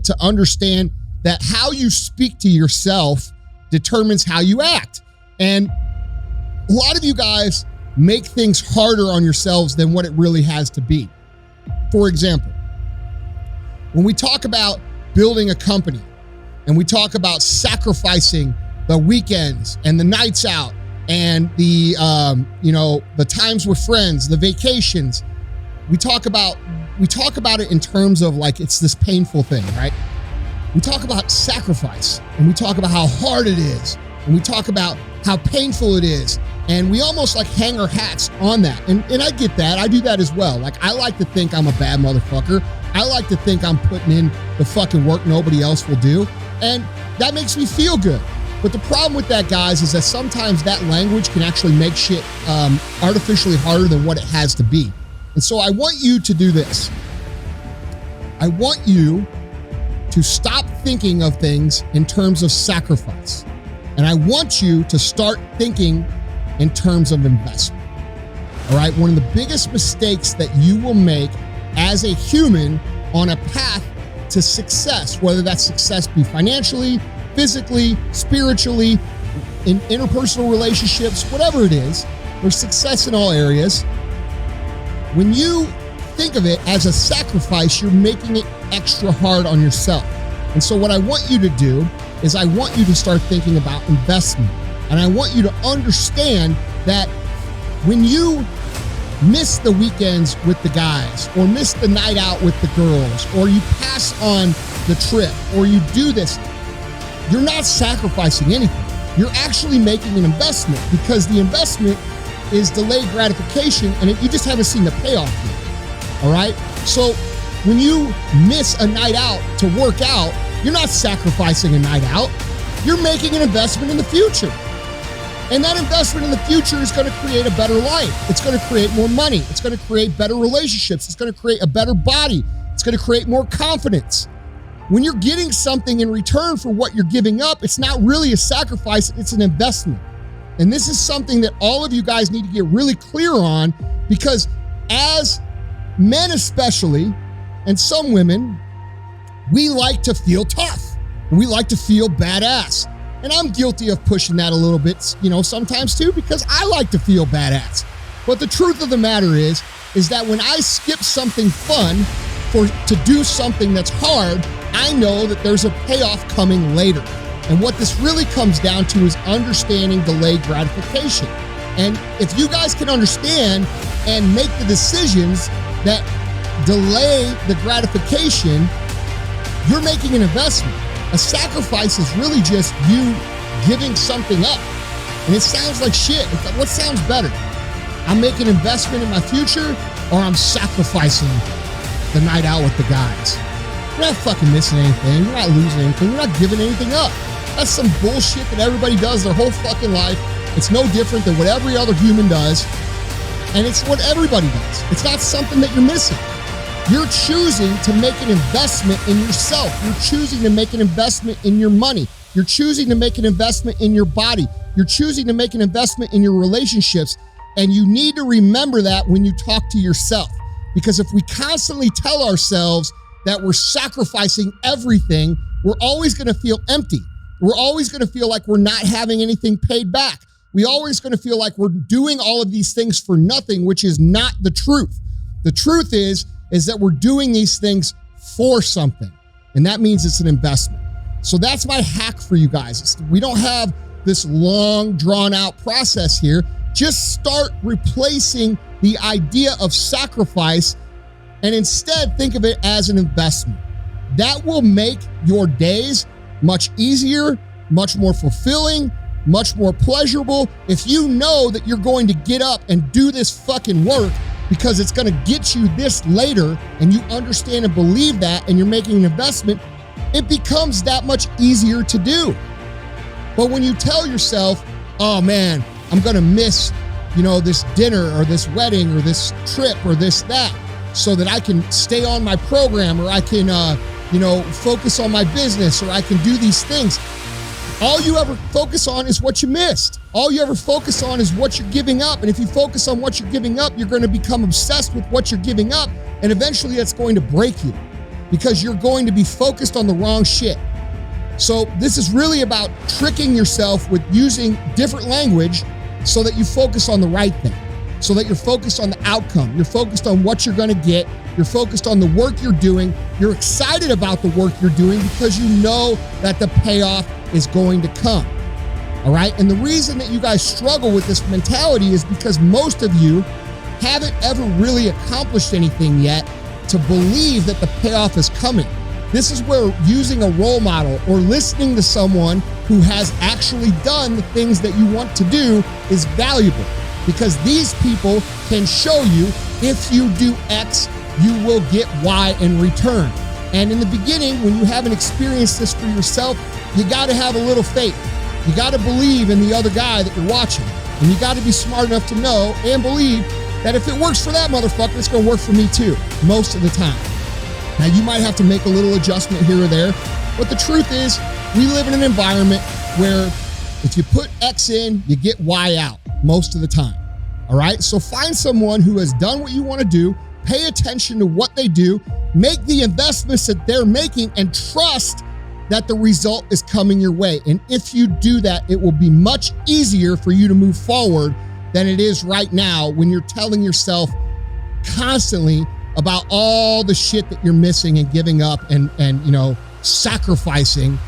to understand that how you speak to yourself determines how you act. And a lot of you guys make things harder on yourselves than what it really has to be. For example, when we talk about building a company and we talk about sacrificing the weekends and the nights out and the times with friends, the vacations, we talk about it in terms of like it's this painful thing, right? We talk about sacrifice and we talk about how hard it is and we talk about how painful it is, and we almost like hang our hats on that. And I get that. I do that as well. Like, I like to think I'm a bad motherfucker. I like to think I'm putting in the fucking work nobody else will do, and that makes me feel good. But the problem with that, guys, is that sometimes that language can actually make shit artificially harder than what it has to be. And so I want you to do this. I want you to stop thinking of things in terms of sacrifice. And I want you to start thinking in terms of investment. All right? One of the biggest mistakes that you will make as a human on a path to success, whether that success be financially, physically, spiritually, in interpersonal relationships, whatever it is, there's success in all areas. When you think of it as a sacrifice, you're making it extra hard on yourself. And so what I want you to do is I want you to start thinking about investment. And I want you to understand that when you miss the weekends with the guys, or miss the night out with the girls, or you pass on the trip, or you do this, you're not sacrificing anything. You're actually making an investment, because the investment is delayed gratification, and you just haven't seen the payoff yet. All right? So when you miss a night out to work out, you're not sacrificing a night out. You're making an investment in the future. And that investment in the future is going to create a better life. It's going to create more money. It's going to create better relationships. It's going to create a better body. It's going to create more confidence. When you're getting something in return for what you're giving up, it's not really a sacrifice, it's an investment. And this is something that all of you guys need to get really clear on, because as men especially, and some women, we like to feel tough. We like to feel badass. And I'm guilty of pushing that a little bit, sometimes too, because I like to feel badass. But the truth of the matter is that when I skip something fun to do something that's hard, I know that there's a payoff coming later. And what this really comes down to is understanding delayed gratification. And if you guys can understand and make the decisions that delay the gratification, you're making an investment. A sacrifice is really just you giving something up. And it sounds like shit. What sounds better? I'm making an investment in my future, or I'm sacrificing the night out with the guys. You're not fucking missing anything. You're not losing anything. You're not giving anything up. That's some bullshit that everybody does their whole fucking life. It's no different than what every other human does. And it's what everybody does. It's not something that you're missing. You're choosing to make an investment in yourself. You're choosing to make an investment in your money. You're choosing to make an investment in your body. You're choosing to make an investment in your relationships. And you need to remember that when you talk to yourself. Because if we constantly tell ourselves that we're sacrificing everything, we're always going to feel empty. We're always going to feel like we're not having anything paid back. We're always going to feel like we're doing all of these things for nothing, which is not the truth. The truth is that we're doing these things for something. And that means it's an investment. So that's my hack for you guys. We don't have this long, drawn out process here. Just start replacing the idea of sacrifice and instead think of it as an investment. That will make your days much easier, much more fulfilling, much more pleasurable. If you know that you're going to get up and do this fucking work because it's going to get you this later, and you understand and believe that, and you're making an investment, it becomes that much easier to do. But when you tell yourself, oh man, I'm going to miss, this dinner or this wedding or this trip or this, that, so that I can stay on my program, or I can, focus on my business, or I can do these things. All you ever focus on is what you missed. All you ever focus on is what you're giving up. And if you focus on what you're giving up, you're going to become obsessed with what you're giving up. And eventually that's going to break you. because you're going to be focused on the wrong shit. So this is really about tricking yourself with using different language so that you focus on the right thing, so that you're focused on the outcome. You're focused on what you're going to get. You're focused on the work you're doing. You're excited about the work you're doing because you know that the payoff is going to come. All right. And the reason that you guys struggle with this mentality is because most of you haven't ever really accomplished anything yet to believe that the payoff is coming. This is where using a role model or listening to someone who has actually done the things that you want to do is valuable, because these people can show you if you do X, you will get Y in return. And in the beginning, when you haven't experienced this for yourself, you got to have a little faith. You got to believe in the other guy that you're watching. And you got to be smart enough to know and believe that if it works for that motherfucker, it's going to work for me too, most of the time. Now, you might have to make a little adjustment here or there, but the truth is, we live in an environment where if you put X in, you get Y out most of the time. All right? So find someone who has done what you want to do, pay attention to what they do, make the investments that they're making, and trust that the result is coming your way. And if you do that, it will be much easier for you to move forward than it is right now when you're telling yourself constantly about all the shit that you're missing and giving up and you know, sacrificing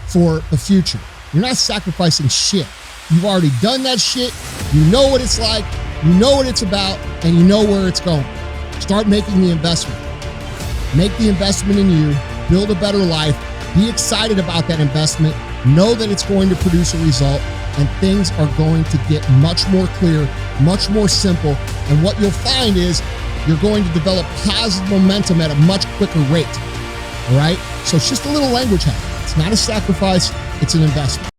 for the future. You're not sacrificing shit. You've already done that shit. You know what it's like, you know what it's about, and you know where it's going. Start making the investment. Make the investment in you, build a better life, be excited about that investment, know that it's going to produce a result, and things are going to get much more clear, much more simple. And what you'll find is you're going to develop positive momentum at a much quicker rate. All right? So it's just a little language hack. It's not a sacrifice, it's an investment.